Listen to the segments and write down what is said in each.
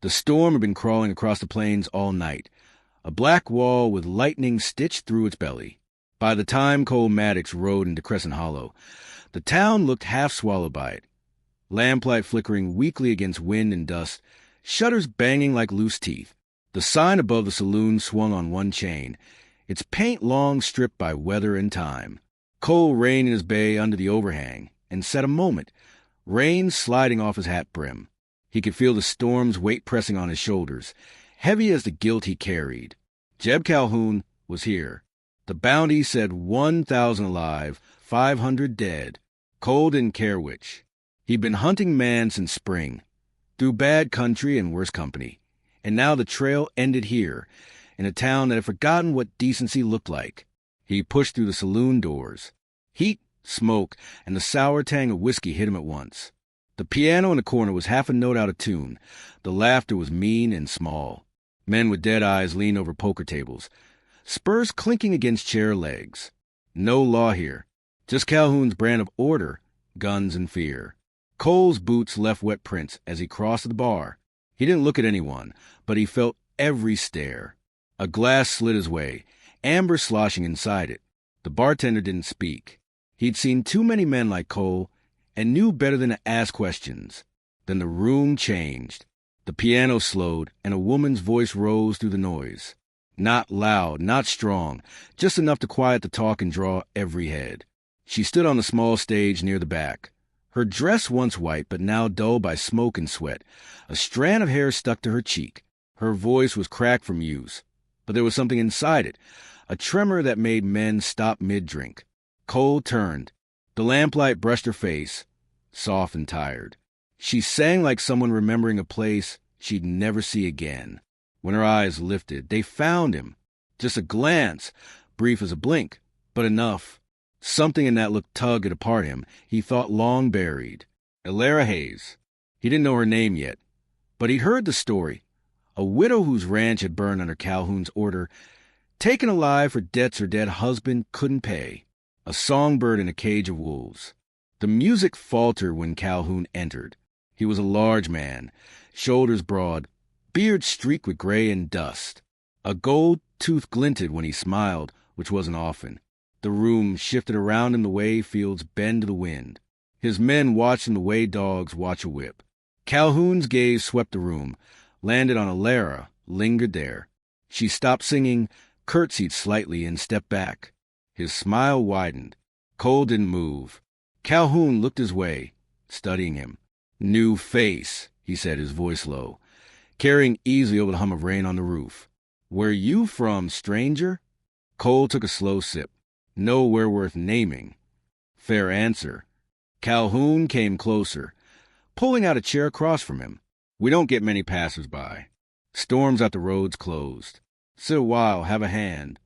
The storm had been crawling across the plains all night, a black wall with lightning stitched through its belly. By the time Cole Maddox rode into Crescent Hollow, the town looked half swallowed by it. Lamplight flickering weakly against wind and dust, shutters banging like loose teeth. The sign above the saloon swung on one chain, its paint long stripped by weather and time. Cole reined in his bay under the overhang and sat a moment, rain sliding off his hat brim. He could feel the storm's weight pressing on his shoulders, heavy as the guilt he carried. Jeb Calhoun was here. The bounty said 1,000 alive, 500 dead. Cole didn't care which. He'd been hunting man since spring, through bad country and worse company. And now the trail ended here, in a town that had forgotten what decency looked like. He pushed through the saloon doors. Heat, smoke, and the sour tang of whiskey hit him at once. The piano in the corner was half a note out of tune. The laughter was mean and small. Men with dead eyes leaned over poker tables, spurs clinking against chair legs. No law here, just Calhoun's brand of order, guns and fear. Cole's boots left wet prints as he crossed the bar. He didn't look at anyone, but he felt every stare. A glass slid his way, amber sloshing inside it. The bartender didn't speak. He'd seen too many men like Cole and knew better than to ask questions. Then the room changed. The piano slowed, and a woman's voice rose through the noise. Not loud, not strong, just enough to quiet the talk and draw every head. She stood on the small stage near the back. Her dress once white, but now dulled by smoke and sweat. A strand of hair stuck to her cheek. Her voice was cracked from use, but there was something inside it, a tremor that made men stop mid-drink. Cole turned. The lamplight brushed her face, soft and tired. She sang like someone remembering a place she'd never see again. When her eyes lifted, they found him. Just a glance, brief as a blink, but enough. Something in that look tugged apart him, he thought long buried. Elara Hayes. He didn't know her name yet, but he'd heard the story. A widow whose ranch had burned under Calhoun's order, taken alive for debts her dead husband couldn't pay. A songbird in a cage of wolves. The music faltered when Calhoun entered. He was a large man, shoulders broad, beard streaked with gray and dust. A gold tooth glinted when he smiled, which wasn't often. The room shifted around him the way fields bend to the wind. His men watched him the way dogs watch a whip. Calhoun's gaze swept the room, landed on Elara, lingered there. She stopped singing, curtsied slightly, and stepped back. His smile widened. Cole didn't move. Calhoun looked his way, studying him. New face, he said, his voice low, carrying easily over the hum of rain on the roof. Where you from, stranger? Cole took a slow sip. Nowhere worth naming. Fair answer. Calhoun came closer, pulling out a chair across from him. We don't get many passers-by. Storms out the roads closed. Sit a while, have a hand.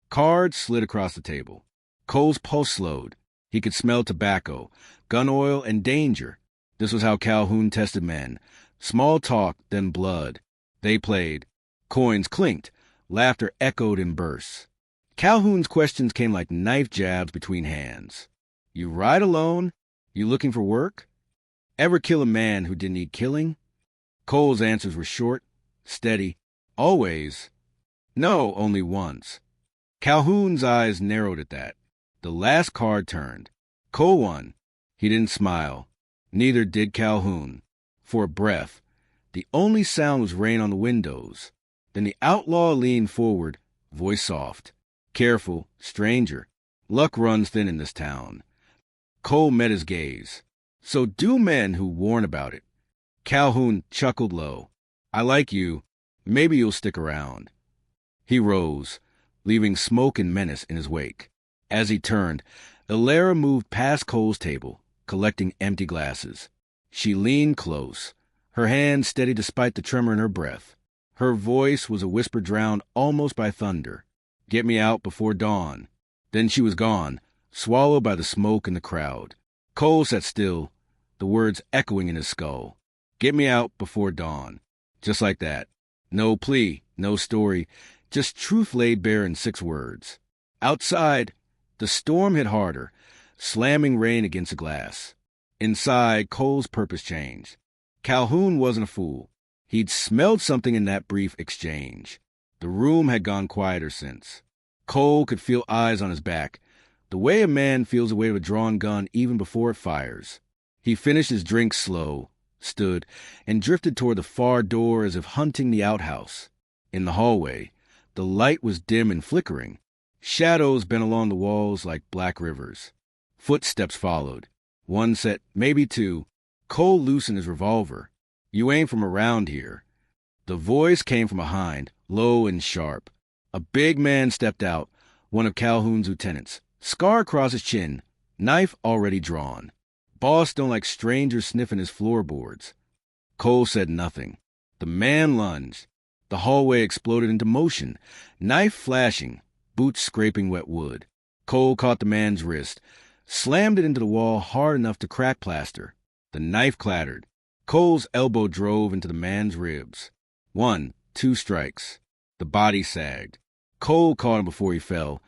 Cards slid across the table. Cole's pulse slowed. He could smell tobacco, gun oil, and danger. This was how Calhoun tested men. Small talk, then blood. They played. Coins clinked. Laughter echoed in bursts. Calhoun's questions came like knife jabs between hands. You ride alone? You looking for work? Ever kill a man who didn't need killing? Cole's answers were short, steady. Always. No, only once. Calhoun's eyes narrowed at that. The last card turned. Cole won. He didn't smile. Neither did Calhoun. For a breath. The only sound was rain on the windows. Then the outlaw leaned forward, voice soft. Careful, stranger. Luck runs thin in this town. Cole met his gaze. So do men who warn about it. Calhoun chuckled low. I like you. Maybe you'll stick around. He rose, leaving smoke and menace in his wake. As he turned, Elara moved past Cole's table, collecting empty glasses. She leaned close, her hand steady despite the tremor in her breath. Her voice was a whisper drowned almost by thunder. Get me out before dawn. Then she was gone, swallowed by the smoke and the crowd. Cole sat still, the words echoing in his skull. Get me out before dawn. Just like that. No plea, no story, just truth laid bare in 6 words. Outside, the storm hit harder, slamming rain against the glass. Inside, Cole's purpose changed. Calhoun wasn't a fool. He'd smelled something in that brief exchange. The room had gone quieter since. Cole could feel eyes on his back, the way a man feels the weight of a drawn gun even before it fires. He finished his drink slow, stood, and drifted toward the far door as if hunting the outhouse. In the hallway, the light was dim and flickering. Shadows bent along the walls like black rivers. Footsteps followed. One set, maybe two. Cole loosened his revolver. "You ain't from around here." The voice came from behind, low and sharp. A big man stepped out, one of Calhoun's lieutenants, scar across his chin, knife already drawn. Boss don't like strangers sniffing his floorboards. Cole said nothing. The man lunged. The hallway exploded into motion, knife flashing, boots scraping wet wood. Cole caught the man's wrist, slammed it into the wall hard enough to crack plaster. The knife clattered. Cole's elbow drove into the man's ribs. 1, 2 strikes. The body sagged. Cole caught him before he fell,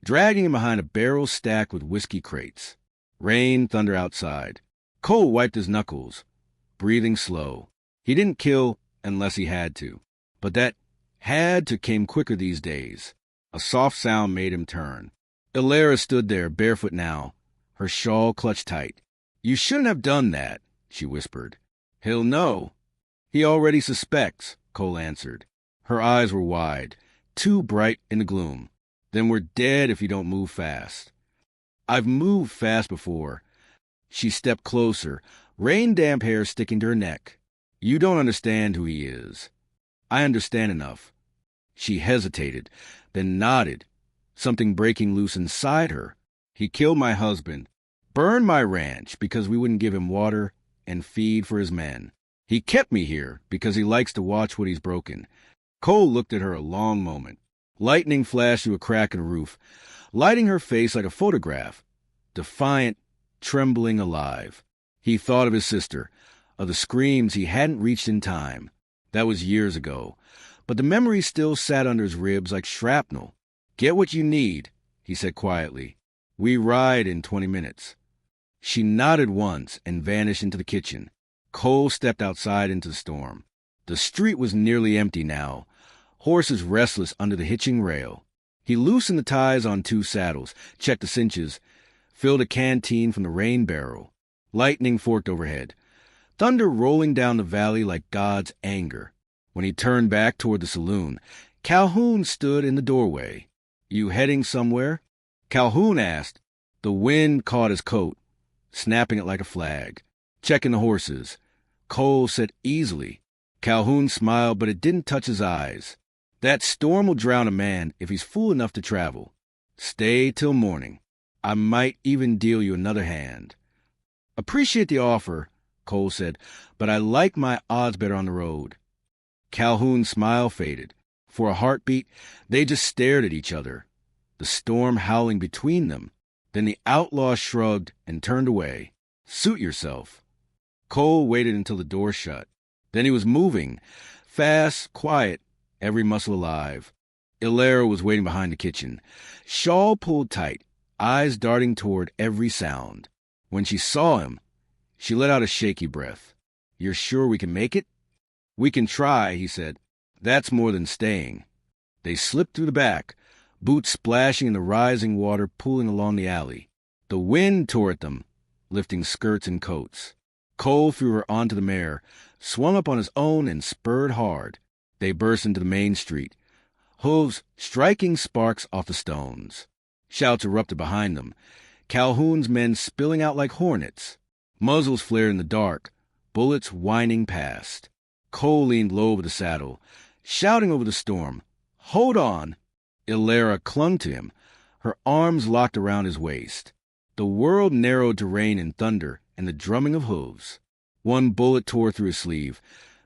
dragging him behind a barrel stacked with whiskey crates. Rain, thunder outside. Cole wiped his knuckles, breathing slow. He didn't kill unless he had to. But that had to came quicker these days. A soft sound made him turn. Ilera stood there, barefoot now, her shawl clutched tight. "You shouldn't have done that," she whispered. "He'll know." "He already suspects," Cole answered. Her eyes were wide, too bright in the gloom. "Then we're dead if you don't move fast." "I've moved fast before." She stepped closer, rain-damp hair sticking to her neck. "You don't understand who he is." "I understand enough." She hesitated, then nodded, something breaking loose inside her. "He killed my husband, burned my ranch because we wouldn't give him water and feed for his men. He kept me here because he likes to watch what he's broken." Cole looked at her a long moment. Lightning flashed through a crack in the roof, lighting her face like a photograph, defiant, trembling, alive. He thought of his sister, of the screams he hadn't reached in time. That was years ago, but the memory still sat under his ribs like shrapnel. "Get what you need," he said quietly. "We ride in 20 minutes." She nodded once and vanished into the kitchen. Cole stepped outside into the storm. The street was nearly empty now, horses restless under the hitching rail. He loosened the ties on 2 saddles, checked the cinches, filled a canteen from the rain barrel. Lightning forked overhead, thunder rolling down the valley like God's anger. When he turned back toward the saloon, Calhoun stood in the doorway. "You heading somewhere?" Calhoun asked. The wind caught his coat, snapping it like a flag. "Checking the horses," Cole said easily. Calhoun smiled, but it didn't touch his eyes. "That storm will drown a man if he's fool enough to travel. Stay till morning. I might even deal you another hand." "Appreciate the offer," Cole said, "but I like my odds better on the road." Calhoun's smile faded. For a heartbeat, they just stared at each other, the storm howling between them. Then the outlaw shrugged and turned away. "Suit yourself." Cole waited until the door shut. Then he was moving, fast, quiet, every muscle alive. Ilera was waiting behind the kitchen, shawl pulled tight, eyes darting toward every sound. When she saw him, she let out a shaky breath. "You're sure we can make it?" "We can try," he said. "That's more than staying." They slipped through the back, boots splashing in the rising water pooling along the alley. The wind tore at them, lifting skirts and coats. Cole threw her onto the mare, swung up on his own, and spurred hard. They burst into the main street, hooves striking sparks off the stones. Shouts erupted behind them, Calhoun's men spilling out like hornets. Muzzles flared in the dark, bullets whining past. Cole leaned low over the saddle, shouting over the storm, "Hold on!" Ilera clung to him, her arms locked around his waist. The world narrowed to rain and thunder and the drumming of hooves. One bullet tore through his sleeve,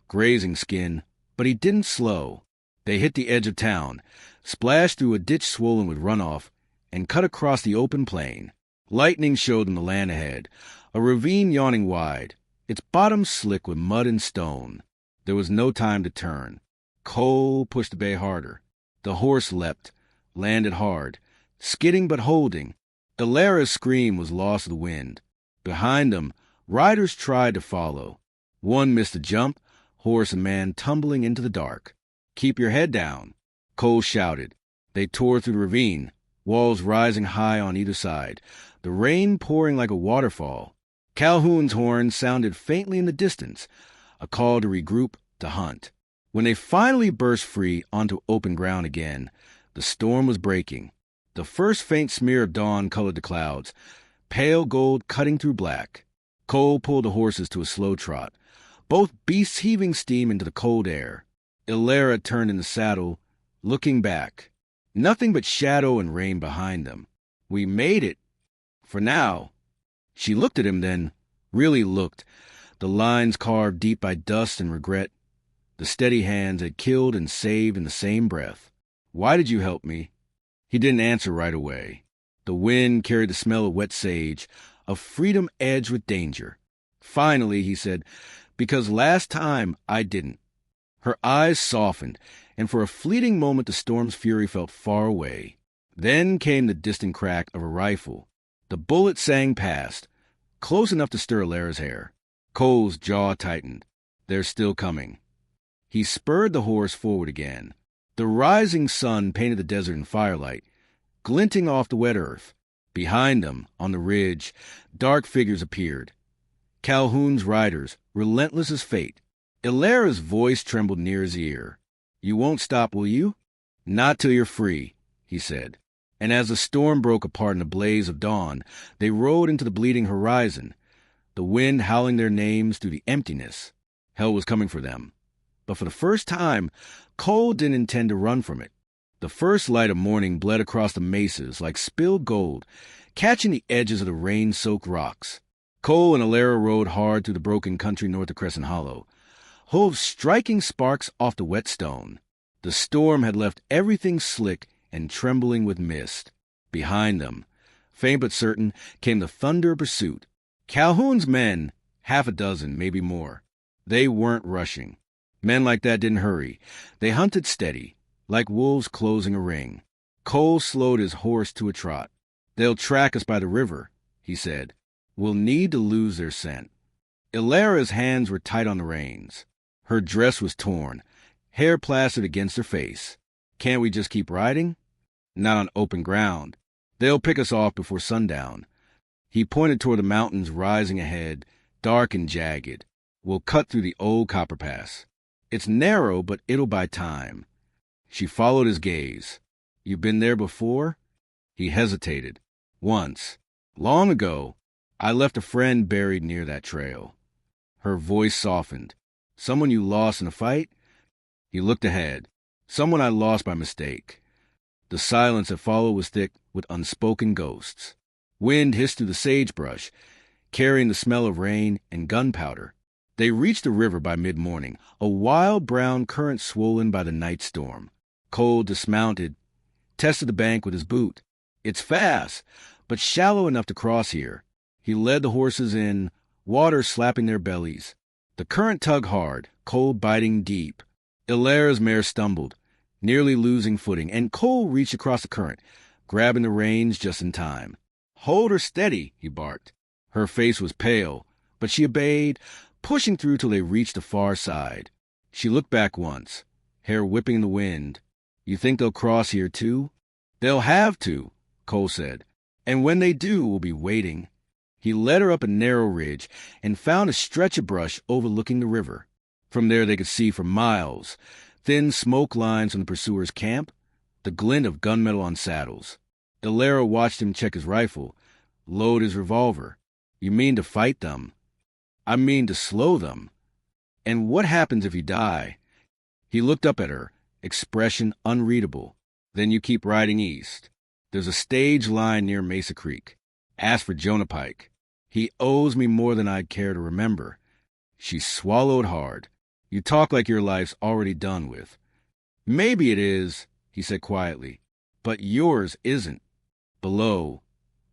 grazing skin, but he didn't slow. They hit the edge of town, splashed through a ditch swollen with runoff, and cut across the open plain. Lightning showed them the land ahead, a ravine yawning wide, its bottom slick with mud and stone. There was no time to turn. Cole pushed the bay harder. The horse leapt, landed hard, skidding but holding. Ilera's scream was lost to the wind. Behind them, riders tried to follow. One missed a jump, horse and man tumbling into the dark. "Keep your head down," Cole shouted. They tore through the ravine, walls rising high on either side, the rain pouring like a waterfall. Calhoun's horn sounded faintly in the distance, a call to regroup, to hunt. When they finally burst free onto open ground again, the storm was breaking. The first faint smear of dawn colored the clouds, pale gold cutting through black. Cole pulled the horses to a slow trot, both beasts heaving steam into the cold air. Ilera turned in the saddle, looking back. Nothing but shadow and rain behind them. "We made it. For now." She looked at him then, really looked, the lines carved deep by dust and regret. The steady hands had killed and saved in the same breath. "Why did you help me?" He didn't answer right away. The wind carried the smell of wet sage, of freedom edged with danger. Finally, he said, "Because last time I didn't." Her eyes softened, and for a fleeting moment the storm's fury felt far away. Then came the distant crack of a rifle. The bullet sang past, close enough to stir Ilera's hair. Cole's jaw tightened. "They're still coming." He spurred the horse forward again. The rising sun painted the desert in firelight, glinting off the wet earth. Behind them, on the ridge, dark figures appeared. Calhoun's riders, relentless as fate. Ilera's voice trembled near his ear. "You won't stop, will you?" "Not till you're free," he said. And as the storm broke apart in the blaze of dawn, they rode into the bleeding horizon, the wind howling their names through the emptiness. Hell was coming for them. But for the first time, Cole didn't intend to run from it. The first light of morning bled across the mesas like spilled gold, catching the edges of the rain-soaked rocks. Cole and Ilera rode hard through the broken country north of Crescent Hollow, hooves striking sparks off the wet stone. The storm had left everything slick and trembling with mist. Behind them, faint but certain, came the thunder of pursuit. Calhoun's men, half a dozen, maybe more. They weren't rushing. Men like that didn't hurry. They hunted steady, like wolves closing a ring. Cole slowed his horse to a trot. "They'll track us by the river," he said. "We'll need to lose their scent." Ilera's hands were tight on the reins. Her dress was torn, hair plastered against her face. "Can't we just keep riding?" "Not on open ground. They'll pick us off before sundown." He pointed toward the mountains rising ahead, dark and jagged. "We'll cut through the old copper pass. It's narrow, but it'll buy time." She followed his gaze. "You've been there before?" He hesitated. "Once. Long ago. I left a friend buried near that trail." Her voice softened. "Someone you lost in a fight?" He looked ahead. "Someone I lost by mistake." The silence that followed was thick with unspoken ghosts. Wind hissed through the sagebrush, carrying the smell of rain and gunpowder. They reached the river by mid-morning, a wild brown current swollen by the night storm. Cole dismounted, tested the bank with his boot. "It's fast, but shallow enough to cross here." He led the horses in, water slapping their bellies. The current tugged hard, Cole biting deep. Ilera's mare stumbled, nearly losing footing, and Cole reached across the current, grabbing the reins just in time. "Hold her steady," he barked. Her face was pale, but she obeyed, pushing through till they reached the far side. She looked back once, hair whipping in the wind. "You think they'll cross here too?" "They'll have to," Cole said. "And when they do, we'll be waiting." He led her up a narrow ridge and found a stretch of brush overlooking the river. From there they could see for miles, thin smoke lines from the pursuers' camp, the glint of gunmetal on saddles. Ilera watched him check his rifle, load his revolver. "You mean to fight them?" "I mean to slow them." "And what happens if you die?" He looked up at her, expression unreadable. "Then you keep riding east. There's a stage line near Mesa Creek. Ask for Jonah Pike. He owes me more than I'd care to remember." She swallowed hard. "You talk like your life's already done with." "Maybe it is," he said quietly, "but yours isn't." Below,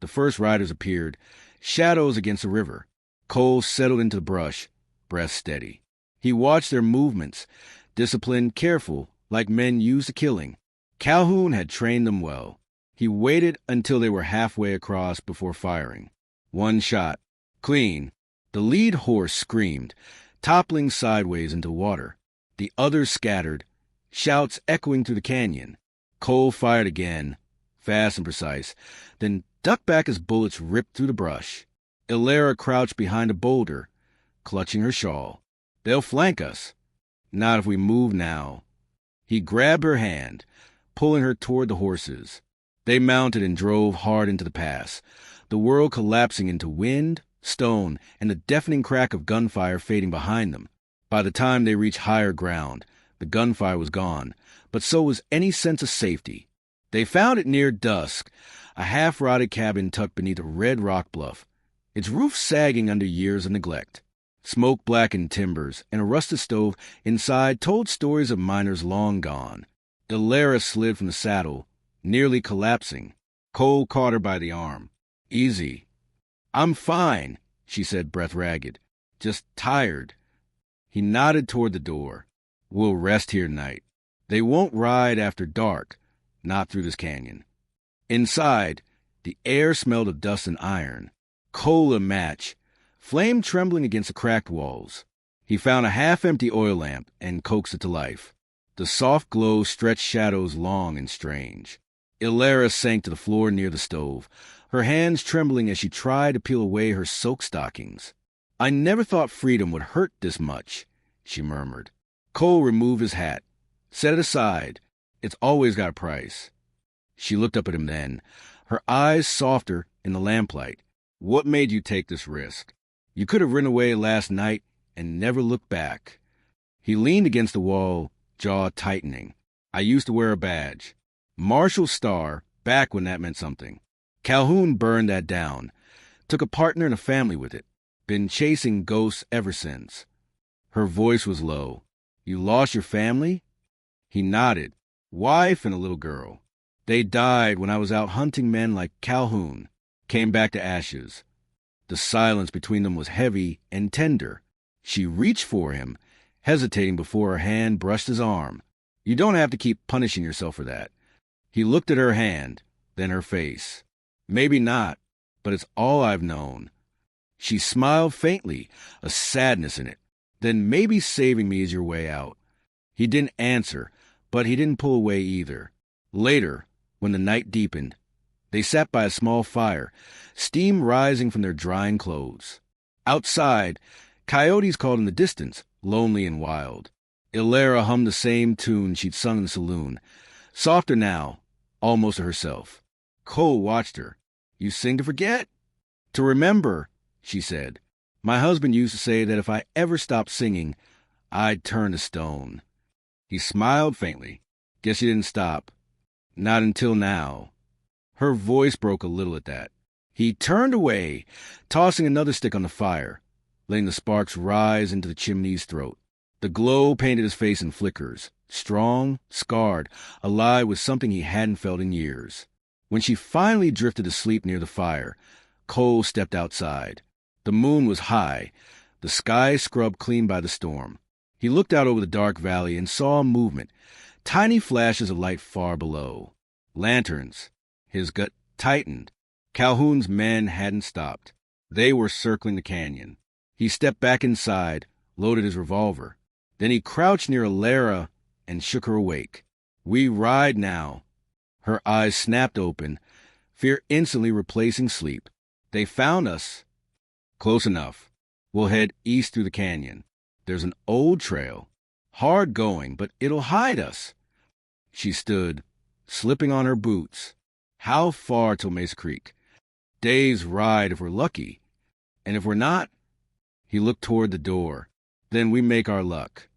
the first riders appeared, shadows against the river. Cole settled into the brush, breath steady. He watched their movements, disciplined, careful, like men used to killing. Calhoun had trained them well. He waited until they were halfway across before firing. One shot. Clean. The lead horse screamed, toppling sideways into water. The others scattered, shouts echoing through the canyon. Cole fired again, fast and precise, then ducked back as bullets ripped through the brush. Ilera crouched behind a boulder, clutching her shawl. They'll flank us. Not if we move now. He grabbed her hand, pulling her toward the horses. They mounted and drove hard into the pass, the world collapsing into wind, stone, and the deafening crack of gunfire fading behind them. By the time they reached higher ground, the gunfire was gone, but so was any sense of safety. They found it near dusk, a half-rotted cabin tucked beneath a red rock bluff, its roof sagging under years of neglect. Smoke-blackened timbers and a rusted stove inside told stories of miners long gone. Ilera slid from the saddle, nearly collapsing. Cole caught her by the arm. "Easy." "I'm fine," she said, breath ragged. "Just tired." He nodded toward the door. "We'll rest here tonight. They won't ride after dark, not through this canyon." Inside, the air smelled of dust and iron. Cole a match, flame trembling against the cracked walls. He found a half-empty oil lamp and coaxed it to life. The soft glow stretched shadows long and strange. Ilera sank to the floor near the stove, her hands trembling as she tried to peel away her soaked stockings. "I never thought freedom would hurt this much," she murmured. Cole removed his hat. "Set it aside. It's always got a price." She looked up at him then, her eyes softer in the lamplight. "What made you take this risk? You could have run away last night and never looked back." He leaned against the wall, jaw tightening. "I used to wear a badge. Marshal Star, back when that meant something. Calhoun burned that down. Took a partner and a family with it. Been chasing ghosts ever since." Her voice was low. "You lost your family?" He nodded. "Wife and a little girl. They died when I was out hunting men like Calhoun. Came back to ashes." The silence between them was heavy and tender. She reached for him, hesitating before her hand brushed his arm. "You don't have to keep punishing yourself for that." He looked at her hand, then her face. "Maybe not, but it's all I've known." She smiled faintly, a sadness in it. "Then maybe saving me is your way out." He didn't answer, but he didn't pull away either. Later, when the night deepened, they sat by a small fire, steam rising from their drying clothes. Outside, coyotes called in the distance, lonely and wild. Ilera hummed the same tune she'd sung in the saloon, softer now, almost to herself. Cole watched her. "You sing to forget?" "To remember," she said. "My husband used to say that if I ever stopped singing, I'd turn to stone." He smiled faintly. "Guess you didn't stop." "Not until now." Her voice broke a little at that. He turned away, tossing another stick on the fire, letting the sparks rise into the chimney's throat. The glow painted his face in flickers, strong, scarred, alive with something he hadn't felt in years. When she finally drifted to sleep near the fire, Cole stepped outside. The moon was high, the sky scrubbed clean by the storm. He looked out over the dark valley and saw movement, tiny flashes of light far below. Lanterns. His gut tightened. Calhoun's men hadn't stopped. They were circling the canyon. He stepped back inside, loaded his revolver. Then he crouched near Ilera and shook her awake. "We ride now." Her eyes snapped open, fear instantly replacing sleep. "They found us." "Close enough. We'll head east through the canyon. There's an old trail. Hard going, but it'll hide us." She stood, slipping on her boots. "How far till Mesa Creek?" "Day's ride if we're lucky. And if we're not?" He looked toward the door. "Then we make our luck."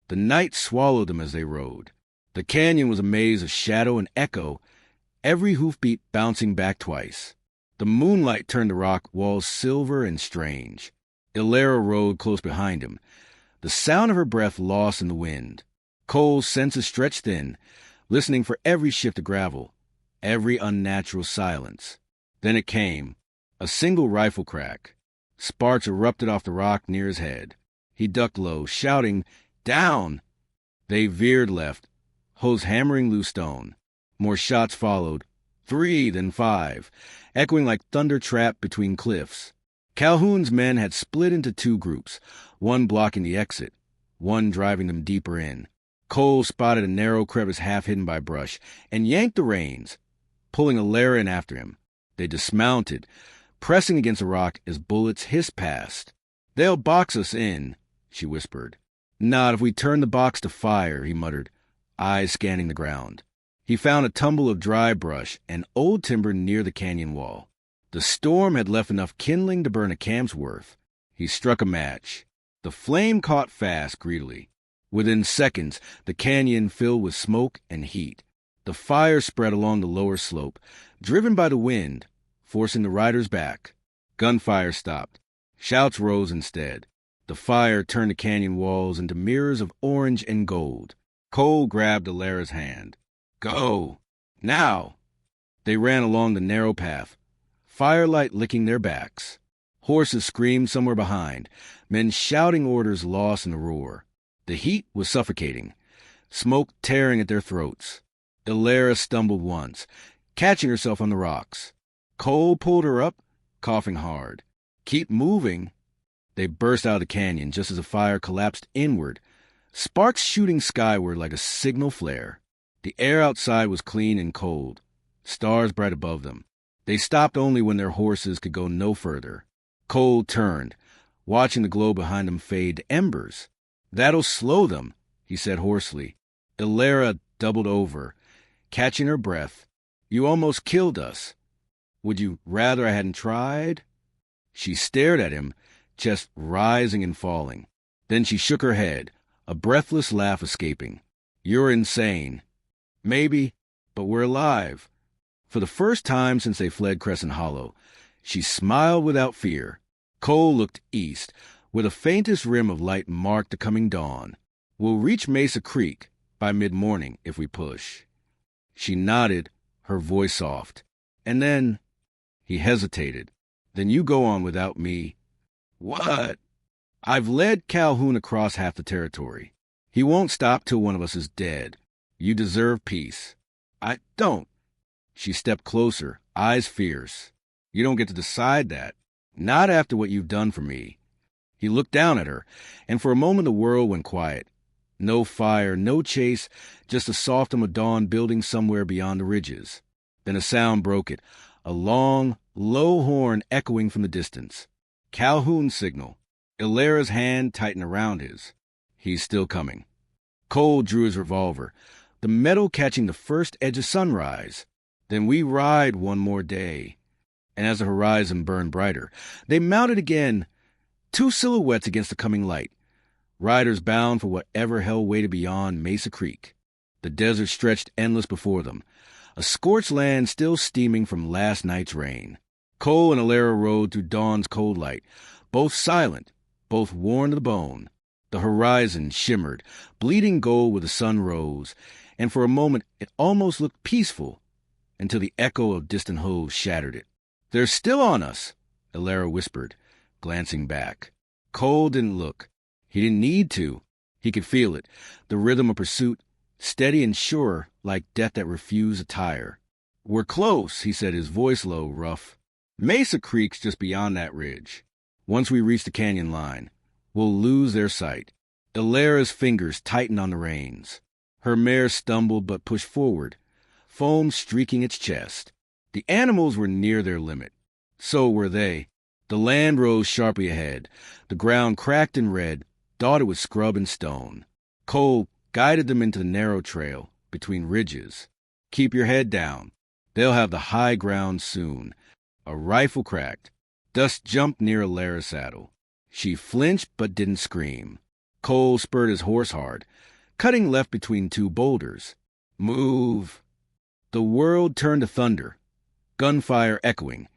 The night swallowed them as they rode. The canyon was a maze of shadow and echo, every hoofbeat bouncing back twice. The moonlight turned the rock walls silver and strange. Ilera rode close behind him, the sound of her breath lost in the wind. Cole's senses stretched thin, listening for every shift of gravel, every unnatural silence. Then it came, a single rifle crack. Sparks erupted off the rock near his head. He ducked low, shouting, "Down!" They veered left, hose hammering loose stone. More shots followed, 3, then 5, echoing like thunder trapped between cliffs. Calhoun's men had split into two groups, one blocking the exit, one driving them deeper in. Cole spotted a narrow crevice half hidden by brush and yanked the reins, pulling Alara in after him. They dismounted, pressing against a rock as bullets hissed past. "They'll box us in," she whispered. "Not if we turn the box to fire," he muttered, eyes scanning the ground. He found a tumble of dry brush and old timber near the canyon wall. The storm had left enough kindling to burn a camp's worth. He struck a match. The flame caught fast greedily. Within seconds, the canyon filled with smoke and heat. The fire spread along the lower slope, driven by the wind, forcing the riders back. Gunfire stopped. Shouts rose instead. The fire turned the canyon walls into mirrors of orange and gold. Cole grabbed Alara's hand. "Go! Now!" They ran along the narrow path, firelight licking their backs. Horses screamed somewhere behind, men shouting orders lost in the roar. The heat was suffocating, smoke tearing at their throats. Alara stumbled once, catching herself on the rocks. Cole pulled her up, coughing hard. "Keep moving." They burst out of the canyon just as the fire collapsed inward, sparks shooting skyward like a signal flare. The air outside was clean and cold, stars bright above them. They stopped only when their horses could go no further. Cole turned, watching the glow behind them fade to embers. "That'll slow them," he said hoarsely. Alara doubled over, catching her breath. "You almost killed us. Would you rather I hadn't tried?" She stared at him, chest rising and falling. Then she shook her head, a breathless laugh escaping. "You're insane." "Maybe, but we're alive." For the first time since they fled Crescent Hollow, she smiled without fear. Cole looked east, where the faintest rim of light marked the coming dawn. "We'll reach Mesa Creek by mid-morning if we push." She nodded, her voice soft. "And then—" He hesitated. "Then you go on without me." "What?" "I've led Calhoun across half the territory. He won't stop till one of us is dead. You deserve peace." "I don't." She stepped closer, eyes fierce. "You don't get to decide that. Not after what you've done for me." He looked down at her, and for a moment the world went quiet. No fire, no chase, just the soft of dawn building somewhere beyond the ridges. Then a sound broke it, a long, low horn echoing from the distance. Calhoun's signal. Alara's hand tightened around his. He's still coming. Cole drew his revolver, the metal catching the first edge of sunrise. "Then we ride one more day." And as the horizon burned brighter, they mounted again, two silhouettes against the coming light, riders bound for whatever hell waited beyond Mesa Creek. The desert stretched endless before them, a scorched land still steaming from last night's rain. Cole and Alara rode through dawn's cold light, both silent, both worn to the bone. The horizon shimmered, bleeding gold where the sun rose, and for a moment it almost looked peaceful, until the echo of distant hooves shattered it. "They're still on us," Alara whispered, glancing back. Cole didn't look. He didn't need to. He could feel it, the rhythm of pursuit, steady and sure like death that refused to tire. "We're close," he said, his voice low, rough. "Mesa Creek's just beyond that ridge. Once we reach the canyon line, we'll lose their sight." Alara's fingers tightened on the reins. Her mare stumbled but pushed forward, foam streaking its chest. The animals were near their limit. So were they. The land rose sharply ahead. The ground cracked and red, dotted with scrub and stone. Cole guided them into the narrow trail between ridges. "Keep your head down. They'll have the high ground soon." A rifle cracked. Dust jumped near Alara's saddle. She flinched but didn't scream. Cole spurred his horse hard, cutting left between two boulders. "Move." The world turned to thunder. Gunfire echoing,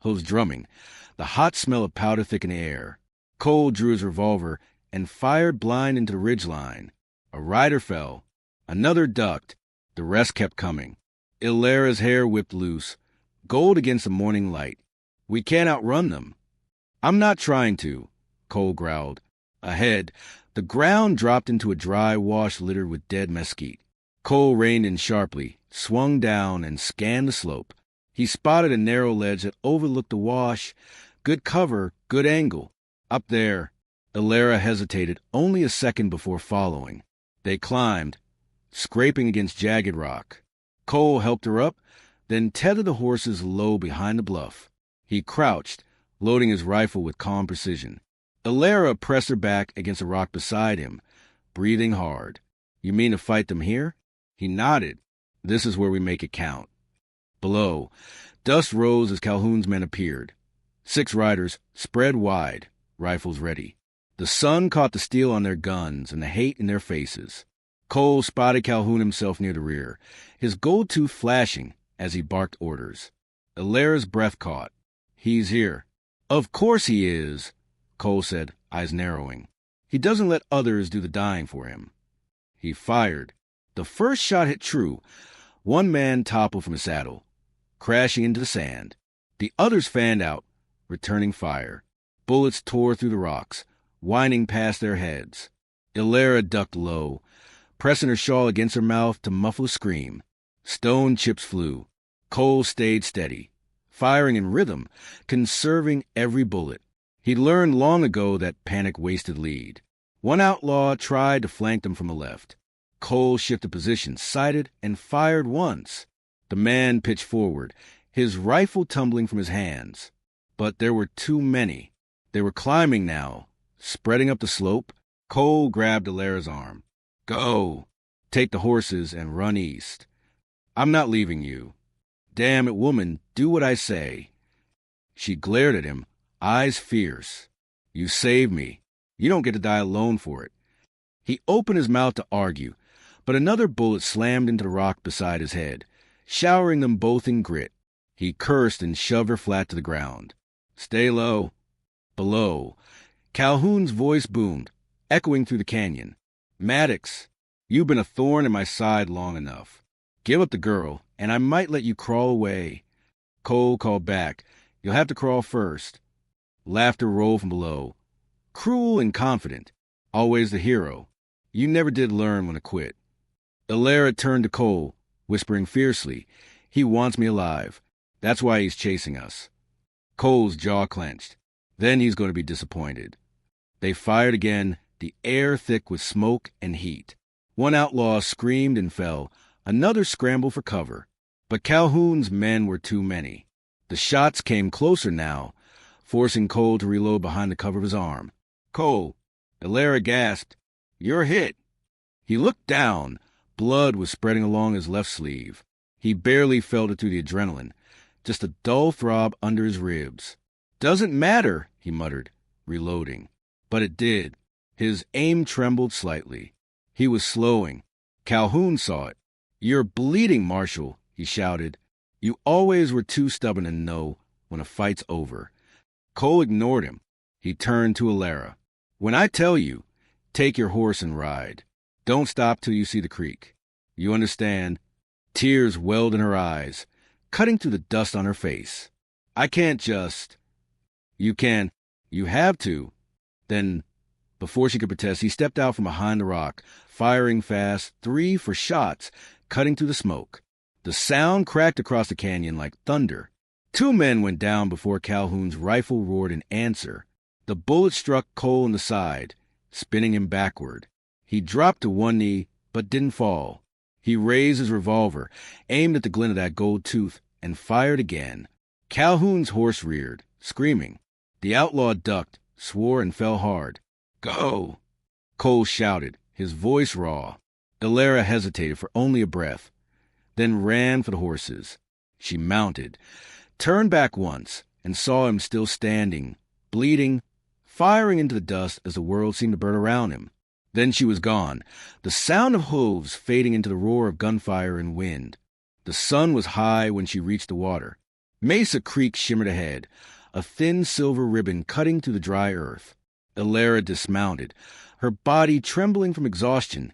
hoofs drumming, the hot smell of powder thick in the air. Cole drew his revolver and fired blind into the ridgeline. A rider fell. Another ducked. The rest kept coming. Alara's hair whipped loose, gold against the morning light. "We can't outrun them." "I'm not trying to," Cole growled. Ahead, the ground dropped into a dry wash littered with dead mesquite. Cole reined in sharply, swung down, and scanned the slope. He spotted a narrow ledge that overlooked the wash, good cover Good angle. Up there. Ilera hesitated only a second before following. They climbed, scraping against jagged rock. Cole helped her up, then tethered the horses low behind the bluff. He crouched, loading his rifle with calm precision. Ilera pressed her back against a rock beside him, breathing hard. You mean to fight them here? He nodded. This is where we make it count. Below, dust rose as Calhoun's men appeared. 6 riders, spread wide, rifles ready. The sun caught the steel on their guns and the hate in their faces. Cole spotted Calhoun himself near the rear, his gold tooth flashing as he barked orders. Ilera's breath caught. He's here. Of course he is, Cole said, eyes narrowing. He doesn't let others do the dying for him. He fired. The first shot hit true. One man toppled from his saddle, crashing into the sand. The others fanned out, returning fire. Bullets tore through the rocks, whining past their heads. Ilera ducked low, pressing her shawl against her mouth to muffle a scream. Stone chips flew. Cole stayed steady, firing in rhythm, conserving every bullet. He'd learned long ago that panic wasted lead. One outlaw tried to flank them from the left. Cole shifted position, sighted, and fired once. The man pitched forward, his rifle tumbling from his hands. But there were too many. They were climbing now, spreading up the slope. Cole grabbed Ilera's arm. Go. Take the horses and run east. I'm not leaving you. Damn it, woman, do what I say. She glared at him, eyes fierce. You saved me. You don't get to die alone for it. He opened his mouth to argue, but another bullet slammed into the rock beside his head, showering them both in grit. He cursed and shoved her flat to the ground. Stay low. Below, Calhoun's voice boomed, echoing through the canyon. Maddox, you've been a thorn in my side long enough. Give up the girl, and I might let you crawl away. Cole called back. You'll have to crawl first. Laughter rolled from below. Cruel and confident. Always the hero. You never did learn when to quit. Ilera turned to Cole, whispering fiercely, He wants me alive. That's why he's chasing us. Cole's jaw clenched. Then he's going to be disappointed. They fired again, the air thick with smoke and heat. One outlaw screamed and fell. Another scrambled for cover. But Calhoun's men were too many. The shots came closer now, forcing Cole to reload behind the cover of his arm. Cole, Ilera gasped. You're hit. He looked down. Blood was spreading along his left sleeve. He barely felt it through the adrenaline, just a dull throb under his ribs. Doesn't matter, he muttered, reloading. But it did. His aim trembled slightly. He was slowing. Calhoun saw it. You're bleeding, Marshal, he shouted. You always were too stubborn to know when a fight's over. Cole ignored him. He turned to Ilera. When I tell you, take your horse and ride. Don't stop till you see the creek. You understand? Tears welled in her eyes, cutting through the dust on her face. I can't just... You can. You have to. Then, before she could protest, he stepped out from behind the rock, firing fast, 3 for shots, cutting through the smoke. The sound cracked across the canyon like thunder. 2 men went down before Calhoun's rifle roared in answer. The bullet struck Cole in the side, spinning him backward. He dropped to one knee, but didn't fall. He raised his revolver, aimed at the glint of that gold tooth, and fired again. Calhoun's horse reared, screaming. The outlaw ducked, swore, and fell hard. Go! Cole shouted, his voice raw. Ilera hesitated for only a breath, then ran for the horses. She mounted, turned back once, and saw him still standing, bleeding, firing into the dust as the world seemed to burn around him. Then she was gone, the sound of hooves fading into the roar of gunfire and wind. The sun was high when she reached the water. Mesa Creek shimmered ahead, a thin silver ribbon cutting through the dry earth. Ilera dismounted, her body trembling from exhaustion,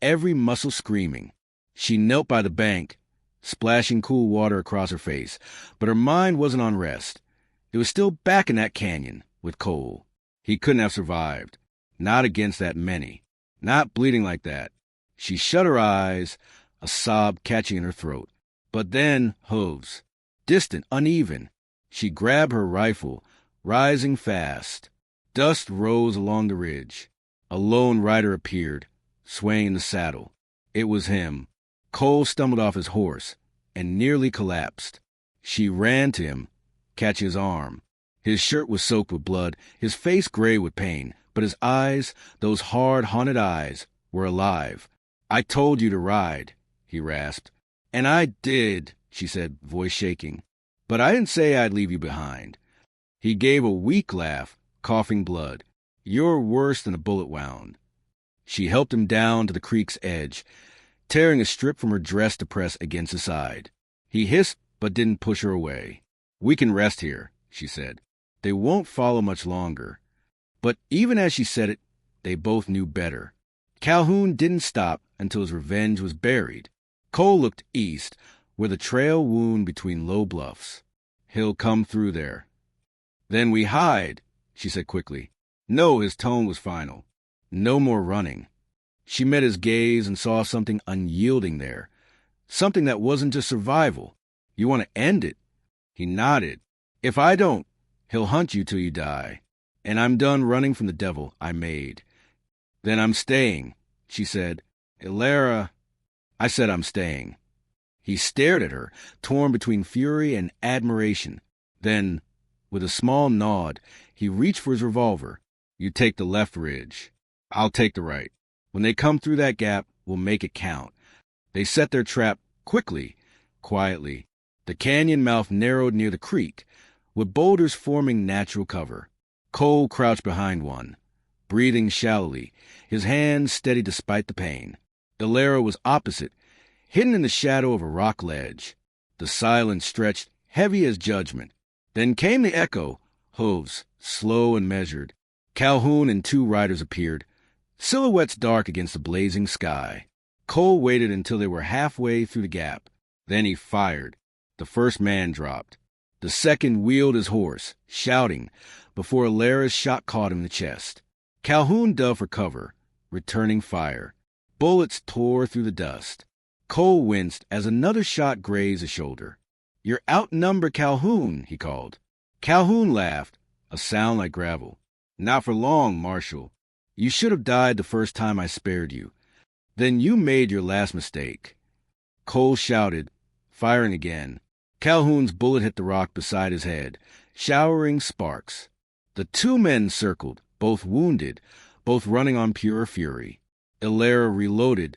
every muscle screaming. She knelt by the bank, splashing cool water across her face, but her mind wasn't on rest. It was still back in that canyon with Cole. He couldn't have survived. Not against that many. Not bleeding like that. She shut her eyes, a sob catching in her throat. But then hooves. Distant, uneven. She grabbed her rifle, rising fast. Dust rose along the ridge. A lone rider appeared, swaying in the saddle. It was him. Cole stumbled off his horse and nearly collapsed. She ran to him, catching his arm. His shirt was soaked with blood, his face gray with pain, but his eyes, those hard, haunted eyes, were alive. "I told you to ride," he rasped. "And I did," she said, voice shaking. "But I didn't say I'd leave you behind." He gave a weak laugh, coughing blood. "You're worse than a bullet wound." She helped him down to the creek's edge, tearing a strip from her dress to press against his side. He hissed but didn't push her away. "We can rest here," she said. "They won't follow much longer." But even as she said it, they both knew better. Calhoun didn't stop until his revenge was buried. Cole looked east, where the trail wound between low bluffs. "He'll come through there." "Then we hide," she said quickly. No, his tone was final. "No more running." She met his gaze and saw something unyielding there. Something that wasn't just survival. "You want to end it?" He nodded. "If I don't, he'll hunt you till you die. And I'm done running from the devil I made." "Then I'm staying," she said. "Elara." "I said I'm staying." He stared at her, torn between fury and admiration. Then, with a small nod, he reached for his revolver. "You take the left ridge. I'll take the right. When they come through that gap, we'll make it count." They set their trap quickly, quietly. The canyon mouth narrowed near the creek, with boulders forming natural cover. Cole crouched behind one, breathing shallowly, his hands steady despite the pain. Elara was opposite, hidden in the shadow of a rock ledge. The silence stretched, heavy as judgment. Then came the echo, hooves, slow and measured. Calhoun and two riders appeared, silhouettes dark against the blazing sky. Cole waited until they were halfway through the gap. Then he fired. The first man dropped. The second wheeled his horse, shouting, before Alara's shot caught him in the chest. Calhoun dove for cover, returning fire. Bullets tore through the dust. Cole winced as another shot grazed his shoulder. "You're outnumbered, Calhoun," he called. Calhoun laughed, a sound like gravel. "Not for long, Marshal. You should have died the first time I spared you. Then you made your last mistake." Cole shouted, firing again. Calhoun's bullet hit the rock beside his head, showering sparks. The two men circled, both wounded, both running on pure fury. Elara reloaded,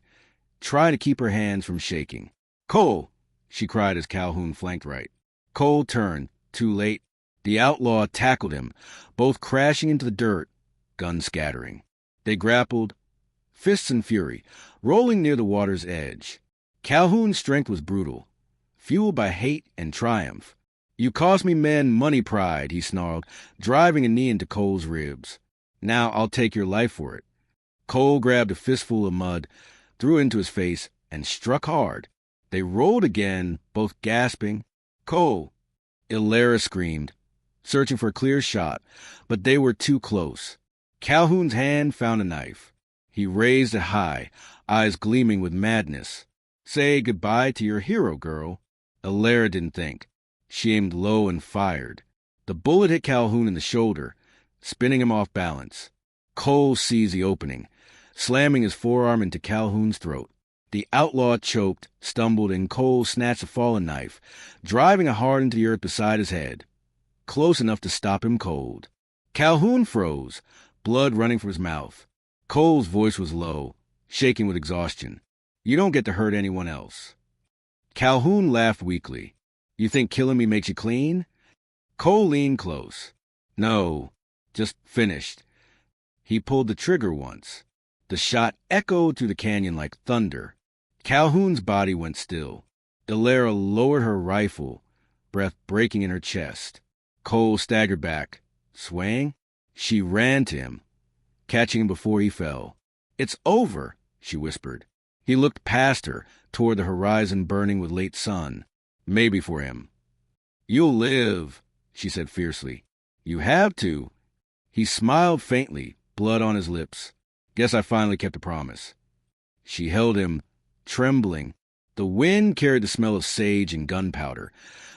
trying to keep her hands from shaking. "Cole!" she cried as Calhoun flanked right. Cole turned, too late. The outlaw tackled him, both crashing into the dirt, gun scattering. They grappled, fists in fury, rolling near the water's edge. Calhoun's strength was brutal, fueled by hate and triumph. "You cost me men money pride," he snarled, driving a knee into Cole's ribs. "Now I'll take your life for it." Cole grabbed a fistful of mud, threw it into his face, and struck hard. They rolled again, both gasping. "Cole!" Elara screamed, searching for a clear shot, but they were too close. Calhoun's hand found a knife. He raised it high, eyes gleaming with madness. "Say goodbye to your hero, girl." Elara didn't think. She aimed low and fired. The bullet hit Calhoun in the shoulder, spinning him off balance. Cole seized the opening, slamming his forearm into Calhoun's throat. The outlaw choked, stumbled, and Cole snatched a fallen knife, driving it hard into the earth beside his head, close enough to stop him cold. Calhoun froze, blood running from his mouth. Cole's voice was low, shaking with exhaustion. "You don't get to hurt anyone else." Calhoun laughed weakly. "You think killing me makes you clean?" Cole leaned close. "No, just finished." He pulled the trigger once. The shot echoed through the canyon like thunder. Calhoun's body went still. Elara lowered her rifle, breath breaking in her chest. Cole staggered back, swaying. She ran to him, catching him before he fell. "It's over," she whispered. He looked past her, toward the horizon burning with late sun. Maybe for him. "You'll live," she said fiercely. "You have to." He smiled faintly, blood on his lips. "Guess I finally kept a promise." She held him, trembling. The wind carried the smell of sage and gunpowder,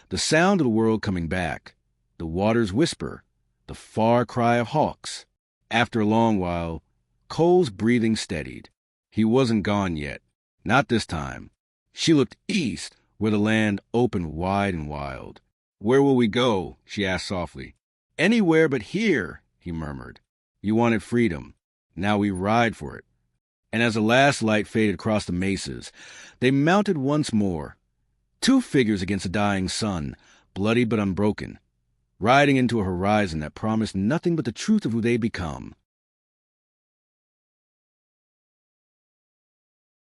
the sound of the world coming back, the water's whisper, the far cry of hawks. After a long while, Cole's breathing steadied. He wasn't gone yet. Not this time. She looked east, where the land opened wide and wild. "Where will we go?" she asked softly. "Anywhere but here," he murmured. "You wanted freedom. Now we ride for it." And as the last light faded across the mesas, they mounted once more. Two figures against a dying sun, bloody but unbroken, riding into a horizon that promised nothing but the truth of who they'd become.